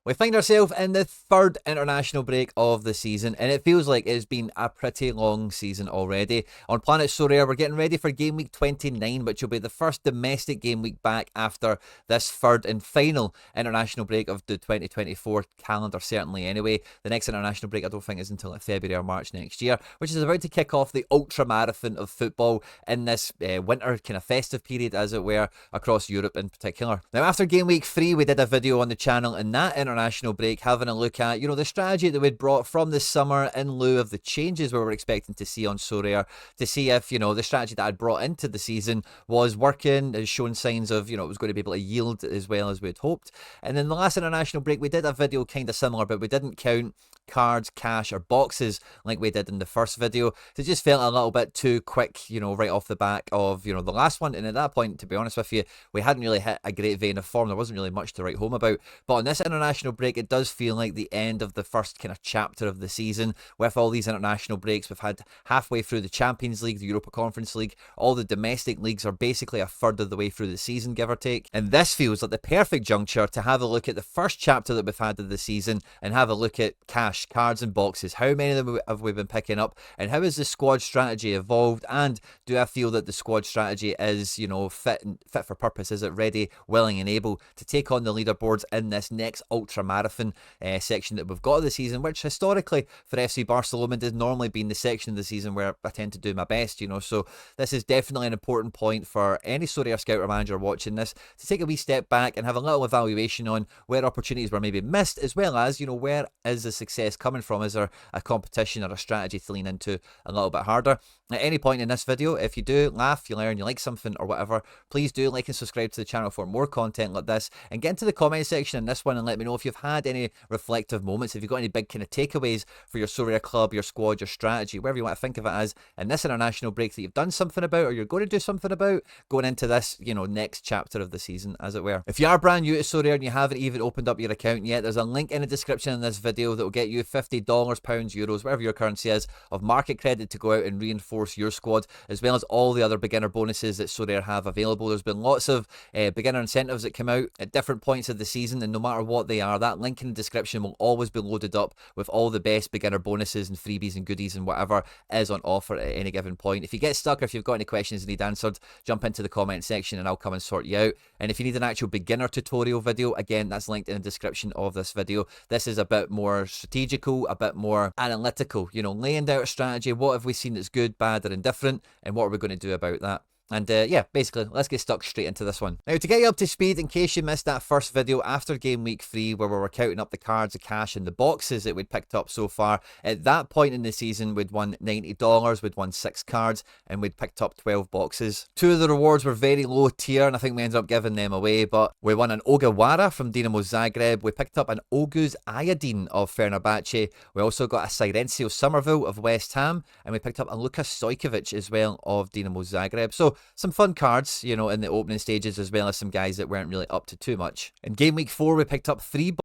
We find ourselves in the third international break of the season, and it feels like it's been a pretty long season already. On Planet Sorare, we're getting ready for game week 29, which will be the first domestic game week back after this third and final international break of the 2024 calendar, certainly anyway. The next international break I don't think is until like February or March next year, which is about to kick off the ultra marathon of football in this winter kind of festive period, as it were, across Europe in particular. Now, after game week 3, we did a video on the channel in that international break having a look at, the strategy that we'd brought from this summer in lieu of the changes we were expecting to see on Sorare, to see if, the strategy that I'd brought into the season was working, has shown signs of, it was going to be able to yield as well as we'd hoped. And then the last international break, we did a video kind of similar, but we didn't count cards, cash, or boxes like we did in the first video. It just felt a little bit too quick, right off the back of, the last one. And at that point, to be honest with you, we hadn't really hit a great vein of form. There wasn't really much to write home about. But on this international break, it does feel like the end of the first kind of chapter of the season. With all these international breaks, we've had halfway through the Champions League, the Europa Conference League. All the domestic leagues are basically a third of the way through the season, give or take. And this feels like the perfect juncture to have a look at the first chapter that we've had of the season and have a look at cash, cards, and boxes. How many of them have we been picking up, and how has the squad strategy evolved? And do I feel that the squad strategy is, fit for purpose? Is it ready, willing, and able to take on the leaderboards in this next ultra marathon section that we've got of the season, which historically for FC Barcelona has normally been the section of the season where I tend to do my best, So this is definitely an important point for any Sorare scout or manager watching this, to take a wee step back and have a little evaluation on where opportunities were maybe missed, as well as, where is the success coming from? Is there a competition or a strategy to lean into a little bit harder? At any point in this video, if you do laugh, you learn, you like something or whatever, please do like and subscribe to the channel for more content like this, and get into the comment section in this one and let me know if you've had any reflective moments, if you've got any big kind of takeaways for your Sorare club, your squad, your strategy, whatever you want to think of it as, in this international break that you've done something about, or you're going to do something about going into this, next chapter of the season, as it were. If you are brand new to Sorare and you haven't even opened up your account yet, there's a link in the description in this video that will get you $50, pounds, euros, whatever your currency is, of market credit to go out and reinforce your squad, as well as all the other beginner bonuses that Sorare have available. There's been lots of beginner incentives that come out at different points of the season, and no matter what they are, that link in the description will always be loaded up with all the best beginner bonuses and freebies and goodies and whatever is on offer at any given point. If you get stuck, or if you've got any questions you need answered, jump into the comment section and I'll come and sort you out. And if you need an actual beginner tutorial video, again, that's linked in the description of this video. This is a bit more strategical, a bit more analytical, laying out a strategy. What have we seen that's good, bad, or indifferent, and what are we going to do about that? And yeah, basically, let's get stuck straight into this one. Now, to get you up to speed, in case you missed that first video after game week 3, where we were counting up the cards, the cash, and the boxes that we'd picked up so far, at that point in the season, we'd won $90, we'd won 6 cards, and we'd picked up 12 boxes. 2 of the rewards were very low tier, and I think we ended up giving them away, but we won an Ogawara from Dinamo Zagreb, we picked up an Oguz Iodine of Fenerbahce, we also got a Sirencio Somerville of West Ham, and we picked up a Luka Stojkovic as well of Dinamo Zagreb. So some fun cards, in the opening stages, as well as some guys that weren't really up to too much. In game week 4, we picked up 3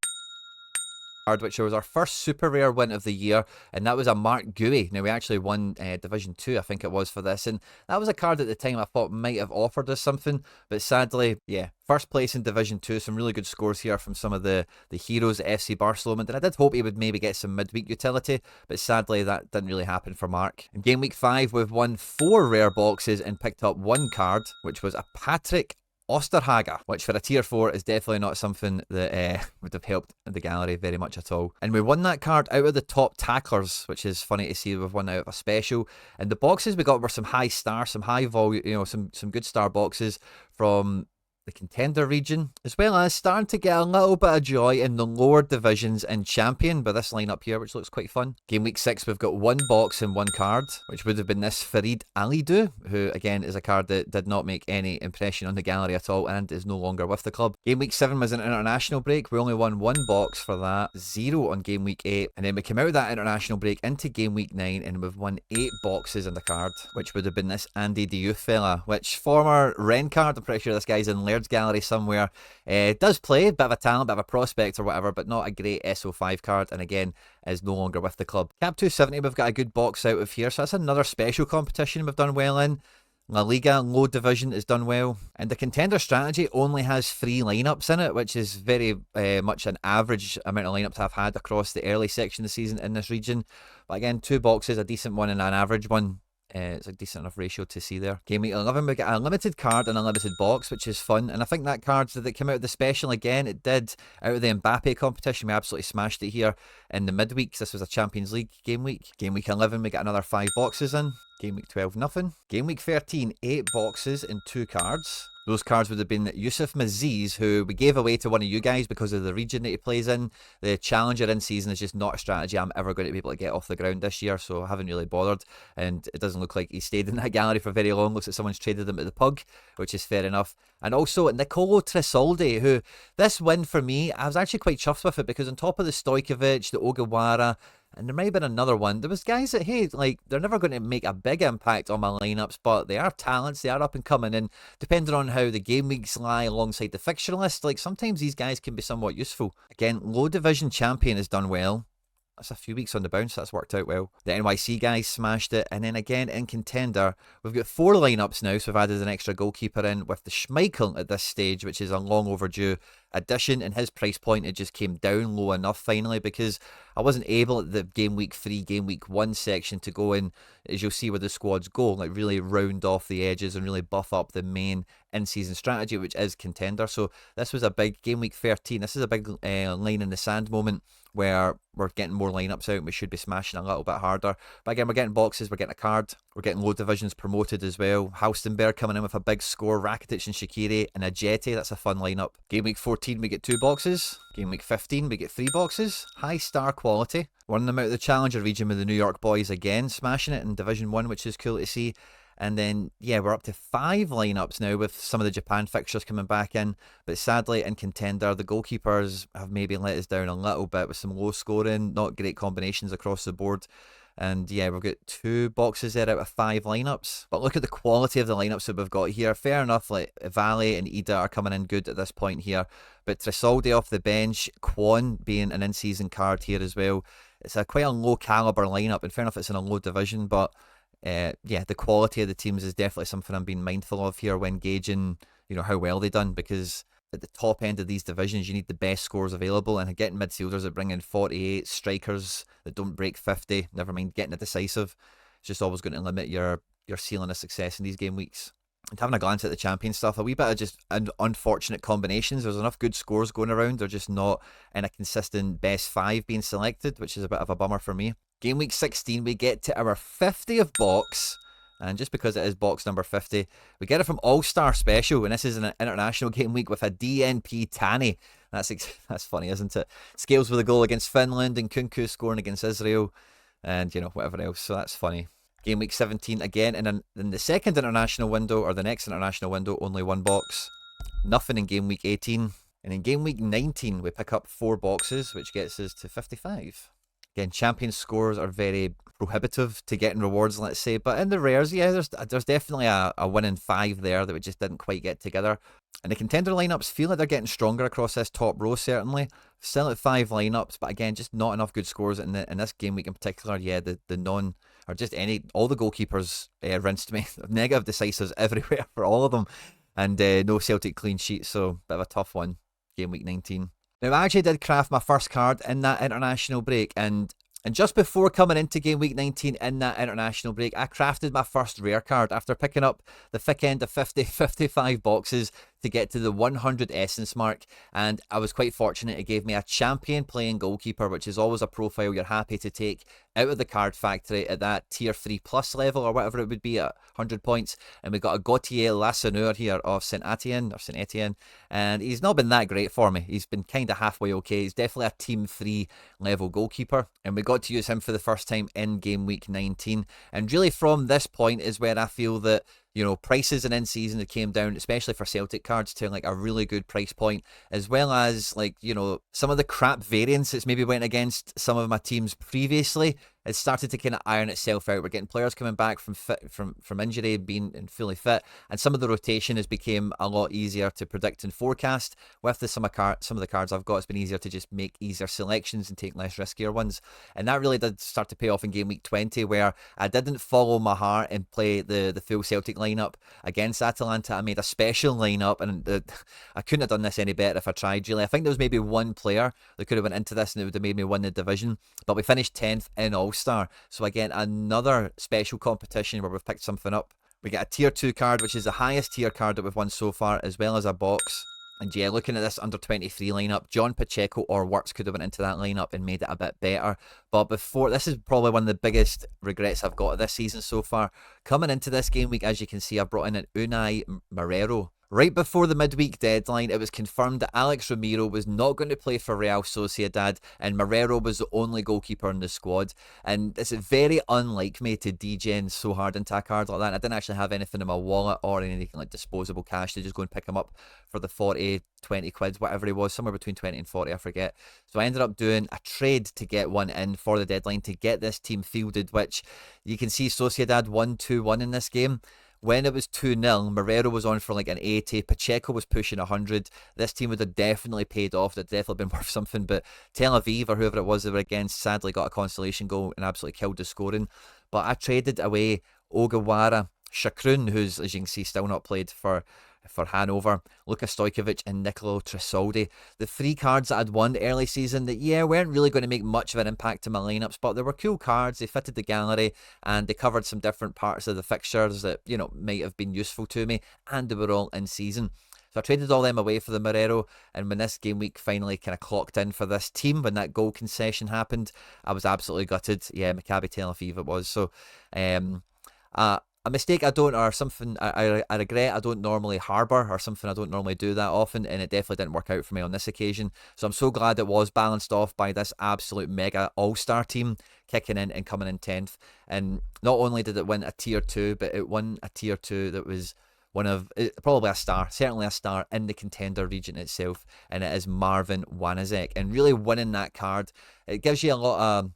card, which was our first super rare win of the year, and that was a Mark Gui. Now, we actually won Division 2, I think it was, for this, and that was a card at the time I thought might have offered us something, but sadly, yeah, first place in Division 2, some really good scores here from some of the heroes at FC Barcelona, and I did hope he would maybe get some midweek utility, but sadly that didn't really happen for Mark. In game week 5, we've won 4 rare boxes and picked up 1 card, which was a Patrick Osterhager, which for a tier 4 is definitely not something that would have helped the gallery very much at all. And we won that card out of the top tacklers, which is funny to see. We've won out of a special. And the boxes we got were some high star, some high volume, some good star boxes from the contender region, as well as starting to get a little bit of joy in the lower divisions in Champion by this lineup here, which looks quite fun. Game week 6, we've got 1 box and 1 card, which would have been this Farid Alidou, who again is a card that did not make any impression on the gallery at all and is no longer with the club. Game week 7 was an international break. We only won 1 box for that, 0 on game week 8, and then we came out of that international break into game week 9 and we've won 8 boxes in the card, which would have been this Andy Diouf fella, which former Ren card, I'm pretty sure this guy's in Laird's gallery somewhere. Does play, bit of a talent, bit of a prospect or whatever, but not a great SO5 card, and again is no longer with the club. Cap 270, we've got a good box out of here, so that's another special competition we've done well in. La Liga, low division, is done well. And the contender strategy only has 3 lineups in it, which is very much an average amount of lineups I've had across the early section of the season in this region. But again, 2 boxes, a decent one and an average one. It's a decent enough ratio to see there. Game week 11, we get a limited card and a limited box, which is fun. And I think that card that came out of the special again, it did out of the Mbappe competition. We absolutely smashed it here in the midweek. This was a Champions League game week. Game week 11, we get another 5 boxes in. Game week 12, nothing. Game week 13, 8 boxes and 2 cards. Those cards would have been Yusuf Maziz, who we gave away to one of you guys because of the region that he plays in. The Challenger in season is just not a strategy I'm ever going to be able to get off the ground this year, so I haven't really bothered. And it doesn't look like he stayed in that gallery for very long. Looks like someone's traded him at the pug, which is fair enough. And also Nicolo Tresoldi, who, this win for me, I was actually quite chuffed with it because on top of the Stojkovic, the Ogawara, and there might have been another one. There was guys that, hey, like, they're never going to make a big impact on my lineups, but they are talents, they are up and coming, and depending on how the game weeks lie alongside the fixture list, like, sometimes these guys can be somewhat useful. Again, low division champion has done well. That's a few weeks on the bounce, that's worked out well. The NYC guys smashed it, and then again in contender, we've got 4 lineups now, so we've added an extra goalkeeper in with the Schmeichel at this stage, which is a long overdue addition, and his price point, it just came down low enough finally because I wasn't able at the game week 3, game week 1 section to go in, as you'll see where the squads go, like really round off the edges and really buff up the main in-season strategy, which is contender. So this was a big game week 13. This is a big line in the sand moment where we're getting more lineups out and we should be smashing a little bit harder. But again, we're getting boxes, we're getting a card, we're getting low divisions promoted as well. Halstenberg coming in with a big score, Rakitic and Shaqiri and a Jetty. That's a fun lineup. Game week 14, we get 2 boxes. Game week 15, we get 3 boxes. High star quality. Running them out of the Challenger region with the New York boys again, smashing it in Division 1, which is cool to see. And then, yeah, we're up to 5 lineups now with some of the Japan fixtures coming back in. But sadly, in contender, the goalkeepers have maybe let us down a little bit with some low scoring, not great combinations across the board. And yeah, we've got 2 boxes there out of 5 lineups. But look at the quality of the lineups that we've got here. Fair enough, like Valley and Ida are coming in good at this point here. But Tresoldi off the bench, Kwon being an in-season card here as well. It's a quite a low caliber lineup. And fair enough, it's in a low division, but yeah, the quality of the teams is definitely something I'm being mindful of here when gauging, you know, how well they've done, because at the top end of these divisions, you need the best scores available, and getting midfielders that bring in 48, strikers that don't break 50, never mind getting a decisive, it's just always going to limit your ceiling of success in these game weeks. And having a glance at the champion stuff, a wee bit of just unfortunate combinations. There's enough good scores going around, they're just not in a consistent best 5 being selected, which is a bit of a bummer for me. Game week 16, we get to our 50th box, and just because it is box number 50, we get it from All-Star Special, and this is an international game week with a DNP Tani. That's funny, isn't it? Scales with a goal against Finland, and Kunku scoring against Israel, and, you know, whatever else, so that's funny. Game week 17, again, in the second international window, or the next international window, only 1 box. Nothing in game week 18. And in game week 19, we pick up 4 boxes, which gets us to 55. Again, champion scores are very prohibitive to getting rewards, let's say. But in the rares, yeah, there's definitely a win in 5 there that we just didn't quite get together. And the contender lineups feel like they're getting stronger across this top row, certainly. Still at 5 lineups, but again, just not enough good scores in this game week in particular. Yeah, the non, or just all the goalkeepers rinsed me. Negative decisives everywhere for all of them. And no Celtic clean sheets, so bit of a tough one, game week 19. Now, I actually did craft my first card in that international break, and just before coming into game week 19 in that international break, I crafted my first rare card after picking up the thick end of 55 boxes to get to the 100 essence mark, and I was quite fortunate. It gave me a champion playing goalkeeper, which is always a profile you're happy to take out of the card factory at that tier 3 plus level, or whatever it would be at 100 points. And we got a Gauthier Lasseneur here of Saint Etienne, and he's not been that great for me. He's been kind of halfway okay. He's definitely a team 3 level goalkeeper, and we got to use him for the first time in game week 19. And really from this point is where I feel that, you know, prices and in season that came down, especially for Celtic cards, to like a really good price point, as well as, like, you know, some of the crap variants that's maybe went against some of my teams previously It's started to kind of iron itself out. We're getting players coming back from injury, being fully fit, and some of the rotation has become a lot easier to predict and forecast. With some of the cards I've got, it's been easier to just make easier selections and take less riskier ones, and that really did start to pay off in game week 20, where I didn't follow my heart and play the full Celtic lineup against Atalanta. I made a special lineup, and I couldn't have done this any better if I tried. Really, I think there was maybe one player that could have went into this and it would have made me win the division, but we finished 10th in All-Star. So again, another special competition where we've picked something up. We get a tier 2 card, which is the highest tier card that we've won so far, as well as a box. And yeah, looking at this under 23 lineup, John Pacheco or Works could have went into that lineup and made it a bit better. But before, this is probably one of the biggest regrets I've got of this season so far. Coming into this game week, as you can see, I brought in an Unai Marrero. Right before the midweek deadline, it was confirmed that Alex Ramiro was not going to play for Real Sociedad, and Marrero was the only goalkeeper in the squad. And it's very unlike me to degen so hard into a card like that. I didn't actually have anything in my wallet or anything like disposable cash to just go and pick him up for the 40, 20 quid, whatever he was, somewhere between 20 and 40, I forget. So I ended up doing a trade to get one in for the deadline to get this team fielded, which you can see Sociedad won 2-1 in this game. When it was 2-0, Marrero was on for like an 80, Pacheco was pushing 100. This team would have definitely paid off. They'd definitely been worth something, but Tel Aviv or whoever it was they were against sadly got a consolation goal and absolutely killed the scoring. But I traded away Ogawara, Shakrun, who's, as you can see, still not played for Hanover, Luka Stojkovic and Nicolo Tresoldi. The 3 cards that I'd won early season that, weren't really going to make much of an impact to my lineups, but they were cool cards. They fitted the gallery and they covered some different parts of the fixtures that, might have been useful to me, and they were all in season. So I traded all them away for the Marrero, and when this game week finally kind of clocked in for this team, when that goal concession happened, I was absolutely gutted. Yeah, Maccabi Tel Aviv it was. So, a mistake I don't, or something I regret I don't normally harbour, or something I don't normally do that often, and it definitely didn't work out for me on this occasion. So I'm so glad it was balanced off by this absolute mega all-star team kicking in and coming in 10th. And not only did it win a tier 2, but it won a tier 2 that was one of, probably a star, certainly a star in the contender region itself, and it is Marvin Wanizek. And really winning that card, it gives you a lot of,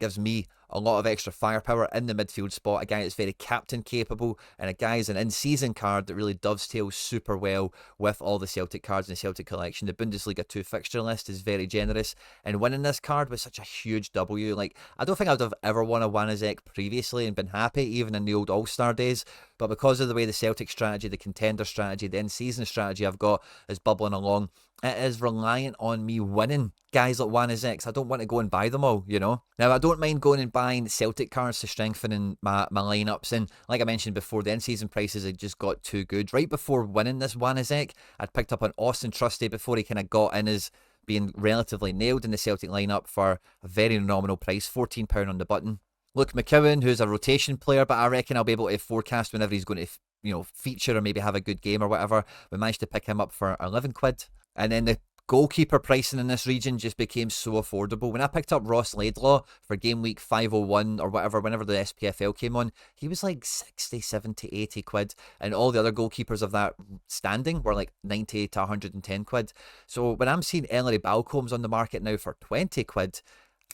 gives me a lot of extra firepower in the midfield spot, a guy that's very captain capable, and a guy is an in-season card that really dovetails super well with all the Celtic cards in the Celtic collection. The Bundesliga 2 fixture list is very generous, and winning this card was such a huge W. Like, I don't think I would have ever won a Wanizek previously and been happy, even in the old All-Star days, but because of the way the Celtic strategy, the contender strategy, the in-season strategy I've got is bubbling along, it is reliant on me winning guys like Wanizek. I don't want to go and buy them all, Now, I don't mind going and buying Celtic cards to strengthen my lineups. And like I mentioned before, the in-season prices had just got too good. Right before winning this Wanizek, I'd picked up an Austin Trusty before he kind of got in as being relatively nailed in the Celtic lineup for a very nominal price, £14 on the button. Luke McKeown, who's a rotation player, but I reckon I'll be able to forecast whenever he's going to feature or maybe have a good game or whatever. We managed to pick him up for 11 quid. And then the goalkeeper pricing in this region just became so affordable. When I picked up Ross Laidlaw for game week 501 or whatever, whenever the SPFL came on, he was like 60, 70, 80 quid. And all the other goalkeepers of that standing were like 90 to 110 quid. So when I'm seeing Ellery Balcombs on the market now for 20 quid,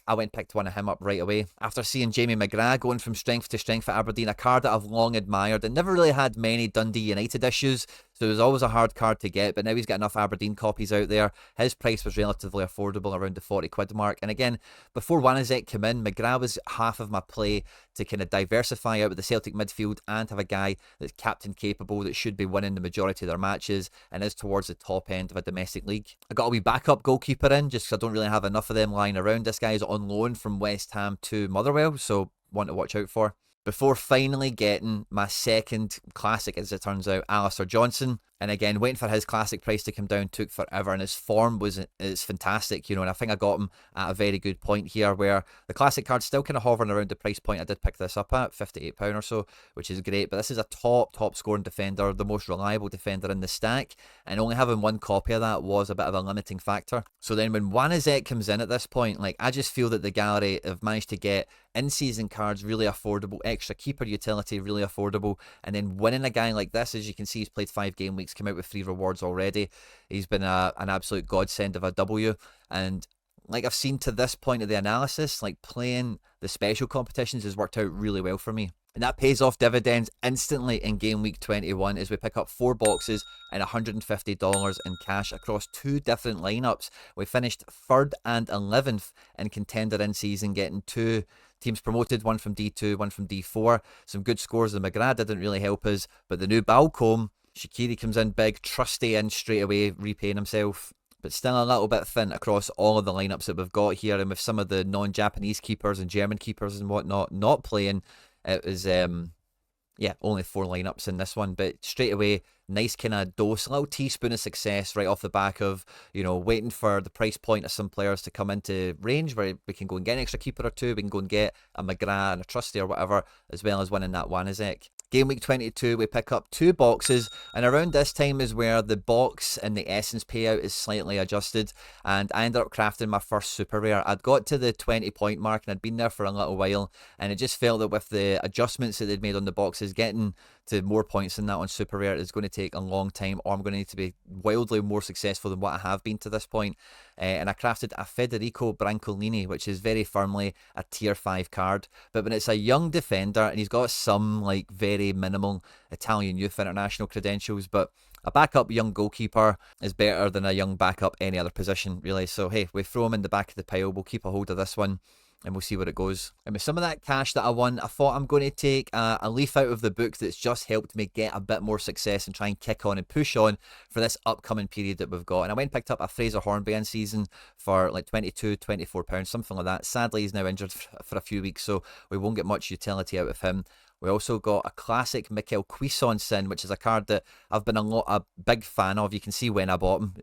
I went and picked one of him up right away. After seeing Jamie McGrath going from strength to strength at Aberdeen, a card that I've long admired and never really had many Dundee United issues, so it was always a hard card to get, but now he's got enough Aberdeen copies out there. His price was relatively affordable, around the 40 quid mark. And again, before Wanizek came in, McGrath was half of my play to kind of diversify out with the Celtic midfield and have a guy that's captain capable that should be winning the majority of their matches and is towards the top end of a domestic league. I got a wee backup goalkeeper in just because I don't really have enough of them lying around. This guy is on loan from West Ham to Motherwell, so one to watch out for. Before finally getting my second classic, as it turns out, Alistair Johnson. And again, waiting for his classic price to come down took forever, and his form is fantastic, and I think I got him at a very good point here, where the classic card's still kind of hovering around the price point I did pick this up at, £58 or so, which is great. But this is a top scoring defender, the most reliable defender in the stack, and only having one copy of that was a bit of a limiting factor. So then when Wanizek comes in at this point, like, I just feel that the gallery have managed to get in-season cards really affordable, extra keeper utility really affordable, and then winning a guy like this, as you can see, he's played 5 game weeks, come out with 3 rewards already. He's been an absolute godsend of a W, and like I've seen to this point of the analysis, like playing the special competitions has worked out really well for me. And that pays off dividends instantly in game week 21 as we pick up 4 boxes and $150 in cash across 2 different lineups. We finished 3rd and 11th in contender in season, getting 2 teams promoted, one from D2, one from D4. Some good scores. The McGrath didn't really help us, but the new Balcombe, Shaqiri comes in big, Trusty in straight away, repaying himself. But still a little bit thin across all of the lineups that we've got here, and with some of the non-Japanese keepers and German keepers and whatnot not playing, it was only 4 lineups in this one, but straight away, nice kind of dose, a little teaspoon of success right off the back of, waiting for the price point of some players to come into range where we can go and get an extra keeper or 2, we can go and get a McGrath and a Trusty or whatever, as well as winning that Wanizek. Game week 22, we pick up 2 boxes, and around this time is where the box and the essence payout is slightly adjusted, and I ended up crafting my first super rare. I'd got to the 20 point mark and I'd been there for a little while, and it just felt that with the adjustments that they'd made on the boxes, getting to more points than that on super rare is going to take a long time, or I'm going to need to be wildly more successful than what I have been to this point. And I crafted a Federico Brancolini, which is very firmly a tier 5 card, but when it's a young defender and he's got some like very minimal Italian youth international credentials, but a backup young goalkeeper is better than a young backup any other position, really. So hey, we throw him in the back of the pile, we'll keep a hold of this one, and we'll see where it goes. And with some of that cash that I won, I thought I'm going to take a leaf out of the book that's just helped me get a bit more success and try and kick on and push on for this upcoming period that we've got. And I went and picked up a Fraser Hornby in season for like £22, £24, something like that. Sadly, he's now injured for a few weeks, so we won't get much utility out of him. We also got a classic Mikel Cuisance, which is a card that I've been a big fan of. You can see when I bought him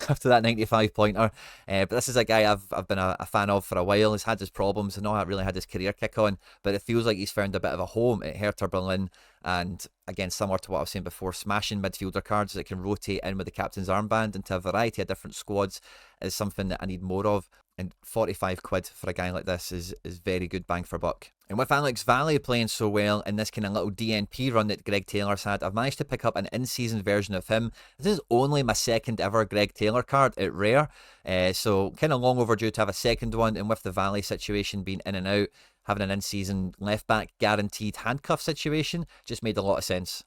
after that 95 pointer. But this is a guy I've been a fan of for a while. He's had his problems and not really had his career kick on, but it feels like he's found a bit of a home at Hertha Berlin. And again, similar to what I was saying before, smashing midfielder cards that can rotate in with the captain's armband into a variety of different squads is something that I need more of. And 45 quid for a guy like this is very good bang for buck. And with Alex Valley playing so well in this kind of little DNP run that Greg Taylor's had, I've managed to pick up an in-season version of him. This is only my 2nd ever Greg Taylor card at Rare, so kind of long overdue to have a second one. And with the Valley situation being in and out, having an in-season left-back guaranteed handcuff situation just made a lot of sense.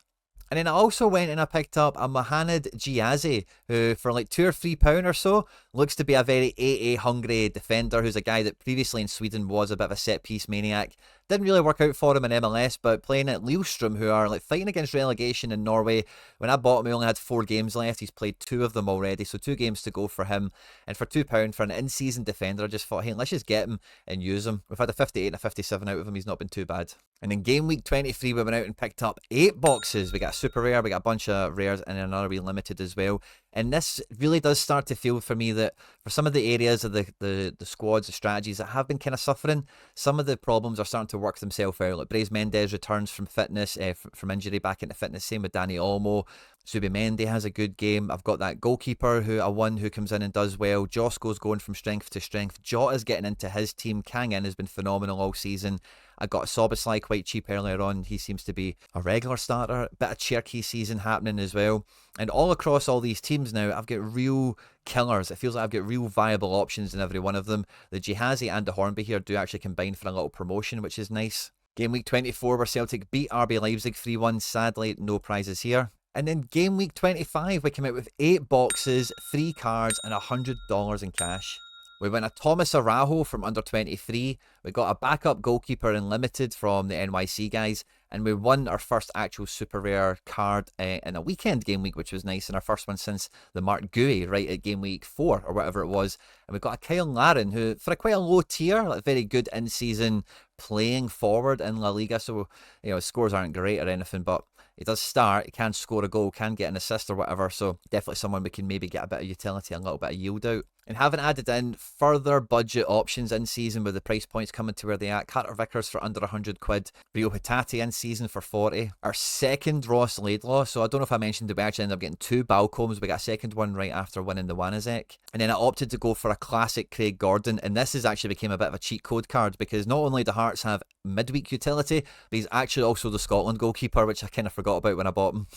And then I also went and I picked up a Mohamed Giazi, who for like £2 or £3 or so looks to be a very AA hungry defender, who's a guy that previously in Sweden was a bit of a set piece maniac. Didn't really work out for him in MLS, but playing at Lillestrøm, who are like fighting against relegation in Norway. When I bought him, he only had 4 games left. He's played 2 of them already, so 2 games to go for him. And for £2 for an in-season defender, I just thought, hey, let's just get him and use him. We've had a 58 and a 57 out of him. He's not been too bad. And in game week 23, we went out and picked up 8 boxes. We got a super rare, we got a bunch of rares, and another wee limited as well. And this really does start to feel for me that for some of the areas of the squads, the strategies that have been kind of suffering, some of the problems are starting to work themselves out. Like Brais Mendes returns from fitness, from injury back into fitness. Same with Danny Olmo. Subimendi has a good game. I've got that goalkeeper who comes in and does well. Josko's going from strength to strength. Jota's getting into his team. Kang In has been phenomenal all season. I got Soboslai quite cheap earlier on. He seems to be a regular starter. Bit of Cherky season happening as well. And all across all these teams now, I've got real killers. It feels like I've got real viable options in every one of them. The Jihazi and the Hornby here do actually combine for a little promotion, which is nice. Game week 24, where Celtic beat RB Leipzig 3-1. Sadly, no prizes here. And then game week 25, we came out with 8 boxes, 3 cards, and $100 in cash. We won a Thomas Arajo from under 23. We got a backup goalkeeper in limited from the NYC guys. And we won our first actual super rare card in a weekend game week, which was nice. And our first one since the Mark Gui right at game week 4 or whatever it was. And we got a Kyle Larin, who for quite a low tier, like very good in-season playing forward in La Liga. So, his scores aren't great or anything, but he does start, he can score a goal, can get an assist or whatever, so definitely someone we can maybe get a bit of utility, a little bit of yield out. And having added in further budget options in season with the price points coming to where they are, Carter Vickers for under 100 quid, Rio Hitati in season for 40. Our second Ross Laidlaw, so I don't know if I mentioned that we actually ended up getting 2 Balcombs. We got a second one right after winning the Wanizek. And then I opted to go for a classic Craig Gordon, and this has actually became a bit of a cheat code card because not only do Hearts have midweek utility, but he's actually also the Scotland goalkeeper, which I kind of forgot about when I bought him.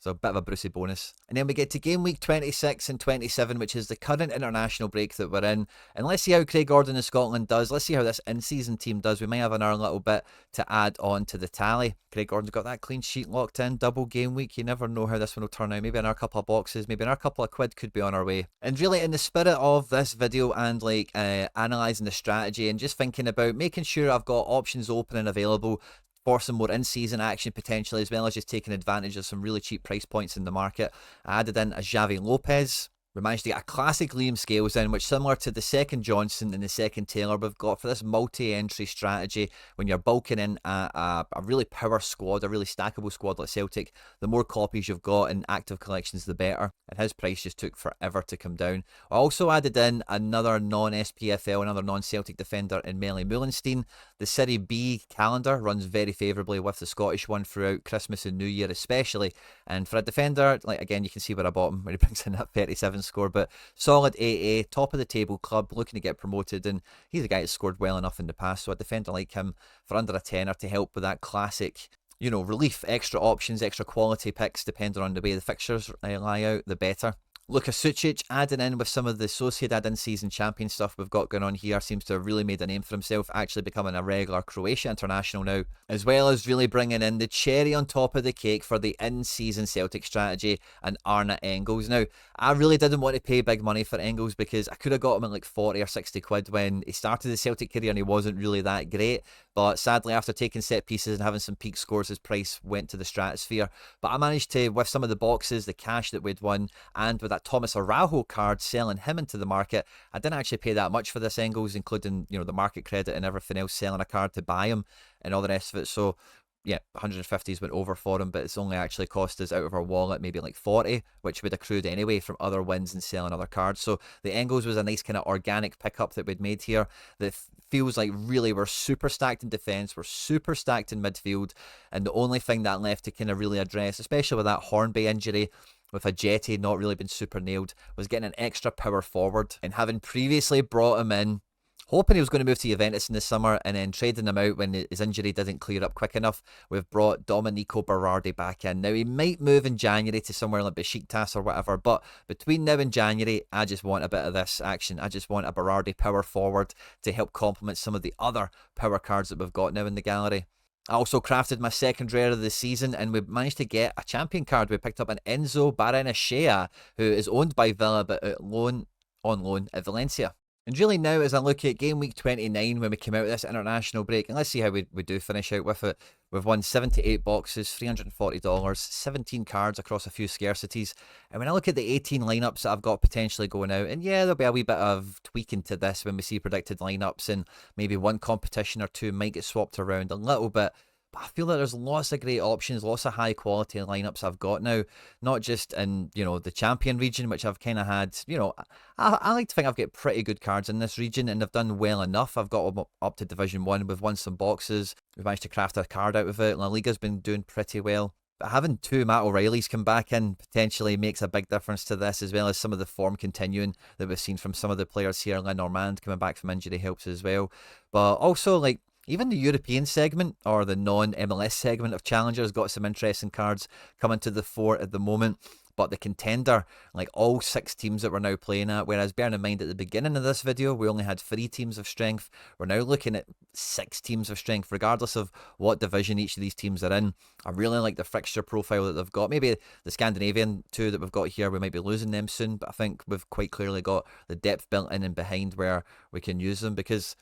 So a bit of a Brucey bonus. And then we get to game week 26 and 27, which is the current international break that we're in. And let's see how Craig Gordon in Scotland does. Let's see how this in-season team does. We may have another little bit to add on to the tally. Craig Gordon's got that clean sheet locked in, double game week. You never know how this one will turn out. Maybe another couple of boxes, maybe another couple of quid could be on our way. And really, in the spirit of this video and like analysing the strategy and just thinking about making sure I've got options open and available for some more in-season action potentially, as well as just taking advantage of some really cheap price points in the market, I added in a Javi Lopez. We managed to get a classic Liam Scales in, which similar to the second Johnson and the second Taylor we've got for this multi-entry strategy, when you're bulking in a really power squad, a really stackable squad like Celtic, the more copies you've got in active collections, the better. And his price just took forever to come down. I also added in another non-SPFL, another non-Celtic defender in Melly Mullenstein. The Serie B calendar runs very favourably with the Scottish one throughout Christmas and New Year especially. And for a defender, like again, you can see where I bought him when he brings in that 37 score, but solid AA, top of the table club, looking to get promoted, and he's a guy that's scored well enough in the past, so a defender like him for under a tenner to help with that classic, you know, relief, extra options, extra quality picks, depending on the way the fixtures lie out, the better. Luka Sucic adding in with some of the Sociedad in-season champion stuff we've got going on here, seems to have really made a name for himself, actually becoming a regular Croatia international now, as well as really bringing in the cherry on top of the cake for the in-season Celtic strategy and Arne Engels. Now, I really didn't want to pay big money for Engels because I could have got him at like 40 or 60 quid when he started his Celtic career and he wasn't really that great, but sadly after taking set pieces and having some peak scores, his price went to the stratosphere. But I managed to, with some of the boxes, the cash that we'd won, and with that Thomas Araujo card, selling him into the market, I didn't actually pay that much for this Engels, including, you know, the market credit and everything else, selling a card to buy him and all the rest of it. So yeah, 150s went over for him, but it's only actually cost us out of our wallet maybe like 40, which we'd accrued anyway from other wins and selling other cards. So the Engels was a nice kind of organic pickup that we'd made here that feels like really we're super stacked in defence, we're super stacked in midfield, and the only thing that left to kind of really address, especially with that Hornby injury, with a Jetty not really been super nailed, was getting an extra power forward. And having previously brought him in, hoping he was going to move to Juventus in the summer and then trading him out when his injury didn't clear up quick enough, we've brought Domenico Berardi back in. Now, he might move in January to somewhere like Besiktas or whatever, but between now and January, I just want a bit of this action. I just want a Berardi power forward to help complement some of the other power cards that we've got now in the gallery. I also crafted my second rare of the season, and we managed to get a champion card. We picked up an Enzo Baranachea, who is owned by Villa but on loan at Valencia. And really now, as I look at game week 29, when we came out of this international break, and let's see how we do finish out with it. We've won 78 boxes, $340, 17 cards across a few scarcities. And when I look at the 18 lineups that I've got potentially going out, and yeah, there'll be a wee bit of tweaking to this when we see predicted lineups, and maybe one competition or two might get swapped around a little bit. I feel that there's lots of great options, lots of high quality lineups I've got now, not just in, you know, the champion region, which I've kind of had, you know, I like to think I've got pretty good cards in this region and I've done well enough. I've got them up to Division 1, we've won some boxes, we've managed to craft a card out of it. La Liga's been doing pretty well. But having two Matt O'Reillys come back in potentially makes a big difference to this, as well as some of the form continuing that we've seen from some of the players here. Lenormand coming back from injury helps as well. But also, like, even the European segment or the non-MLS segment of Challengers got some interesting cards coming to the fore at the moment. But the contender, like all 6 teams that we're now playing at, whereas bearing in mind at the beginning of this video, we only had 3 teams of strength, we're now looking at 6 teams of strength, regardless of what division each of these teams are in. I really like the fixture profile that they've got. Maybe the Scandinavian 2 that we've got here, we might be losing them soon, but I think we've quite clearly got the depth built in and behind where we can use them, because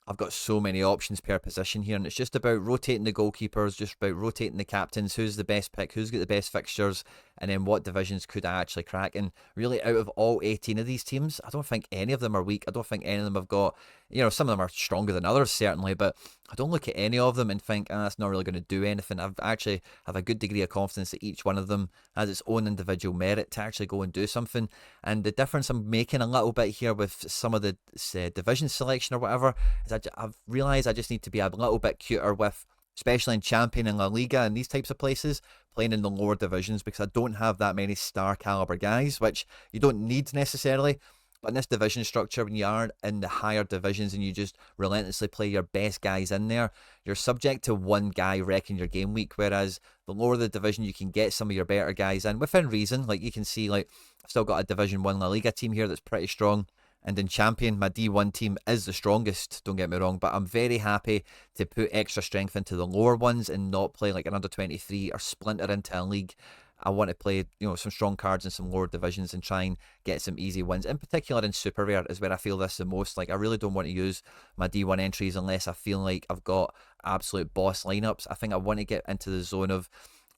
I've got so many options per position here, and it's just about rotating the goalkeepers, just about rotating the captains, who's the best pick, who's got the best fixtures, and then what divisions could I actually crack. And really, out of all 18 of these teams, I don't think any of them are weak. I don't think any of them have got, you know, some of them are stronger than others, certainly, but I don't look at any of them and think, that's not really going to do anything. I've actually have a good degree of confidence that each one of them has its own individual merit to actually go and do something. And the difference I'm making a little bit here with some of the division selection or whatever is I've realised I just need to be a little bit cuter with, especially in Champion and La Liga and these types of places, playing in the lower divisions, because I don't have that many star caliber guys, which you don't need necessarily. But in this division structure, when you are in the higher divisions and you just relentlessly play your best guys in there, you're subject to one guy wrecking your game week. Whereas the lower the division, you can get some of your better guys in within reason. Like you can see, like I've still got a Division 1 La Liga team here that's pretty strong. And in Champion, my D1 team is the strongest, don't get me wrong, but I'm very happy to put extra strength into the lower ones and not play like an under 23 or splinter into a league. I want to play, some strong cards in some lower divisions and try and get some easy wins. In particular, in Super Rare is where I feel this the most. Like, I really don't want to use my D1 entries unless I feel like I've got absolute boss lineups. I think I want to get into the zone of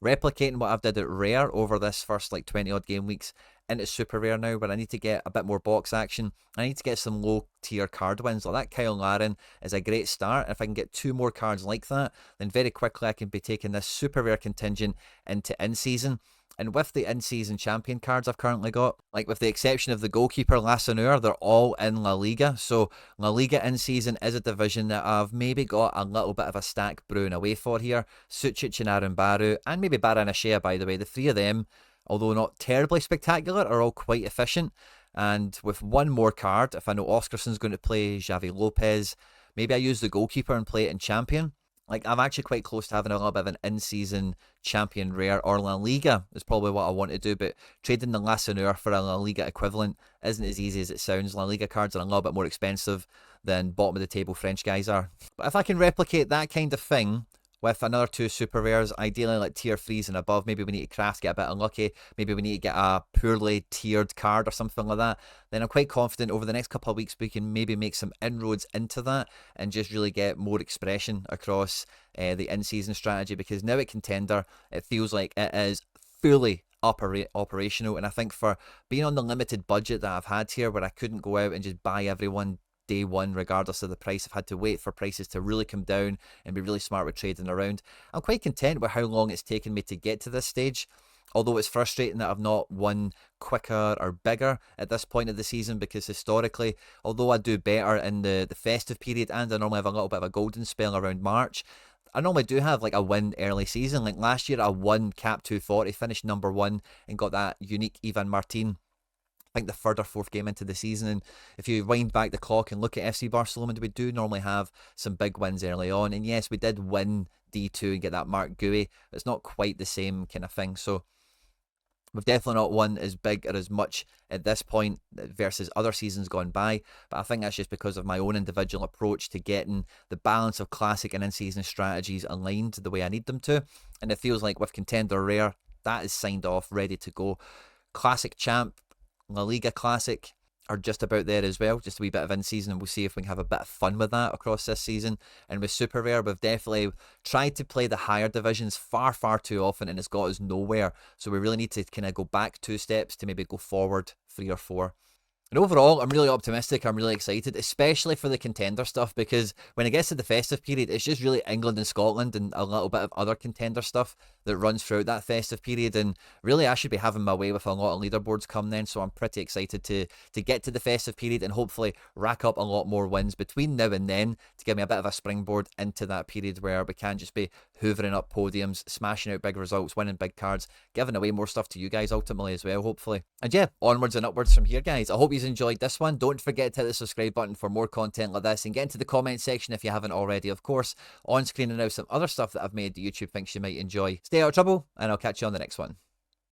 replicating what I've did at Rare over this first like 20 odd game weeks into Super Rare now, where I need to get a bit more box action. I need to get some low tier card wins. Like that Kyle Larin is a great start. If I can get 2 more cards like that, then very quickly I can be taking this Super Rare contingent into in-season. And with the in-season champion cards I've currently got, like with the exception of the goalkeeper Lassaneur, they're all in La Liga. So La Liga in-season is a division that I've maybe got a little bit of a stack brewing away for here. Sucic and Arumbaru, and maybe Baranashea, by the way. The 3 of them, although not terribly spectacular, are all quite efficient. And with 1 more card, if I know Oskarson's going to play Xavi Lopez, maybe I use the goalkeeper and play it in champion. Like, I'm actually quite close to having a little bit of an in-season champion rare, or La Liga is probably what I want to do, but trading the Lassaneur for a La Liga equivalent isn't as easy as it sounds. La Liga cards are a little bit more expensive than bottom of the table French guys are. But if I can replicate that kind of thing with another 2 super rares, ideally like tier 3s and above, maybe we need to craft, get a bit unlucky, maybe we need to get a poorly tiered card or something like that, then I'm quite confident over the next couple of weeks we can maybe make some inroads into that and just really get more expression across the in-season strategy, because now at Contender it feels like it is fully operational. And I think for being on the limited budget that I've had here, where I couldn't go out and just buy everyone day one regardless of the price, I've had to wait for prices to really come down and be really smart with trading around. I'm quite content with how long it's taken me to get to this stage, although it's frustrating that I've not won quicker or bigger at this point of the season, because historically, although I do better in the festive period and I normally have a little bit of a golden spell around March, I normally do have like a win early season. Like last year I won Cap 240, finished number 1 and got that unique Ivan Martin, I think the 3rd or 4th game into the season. And if you wind back the clock and look at FC Barcelona, we do normally have some big wins early on. And yes, we did win D2 and get that Mark Gui. It's not quite the same kind of thing. So we've definitely not won as big or as much at this point versus other seasons gone by. But I think that's just because of my own individual approach to getting the balance of classic and in-season strategies aligned the way I need them to. And it feels like with Contender Rare, that is signed off, ready to go. Classic Champ, La Liga Classic are just about there as well, just a wee bit of in-season, and we'll see if we can have a bit of fun with that across this season. And with Super Rare, we've definitely tried to play the higher divisions far too often, and it's got us nowhere. So we really need to kind of go back 2 steps to maybe go forward 3 or 4. And overall, I'm really optimistic. I'm really excited, especially for the Contender stuff, because when it gets to the festive period, it's just really England and Scotland and a little bit of other Contender stuff that runs throughout that festive period. And really, I should be having my way with a lot of leaderboards come then. So I'm pretty excited to get to the festive period and hopefully rack up a lot more wins between now and then to give me a bit of a springboard into that period where we can just be hoovering up podiums, smashing out big results, winning big cards, giving away more stuff to you guys ultimately as well, hopefully. And yeah, onwards and upwards from here, guys. I hope you enjoyed this one. Don't forget to hit the subscribe button for more content like this, and get into the comment section if you haven't already. Of course, on screen and now some other stuff that I've made that YouTube thinks you might enjoy. Stay out of trouble, and I'll catch you on the next one.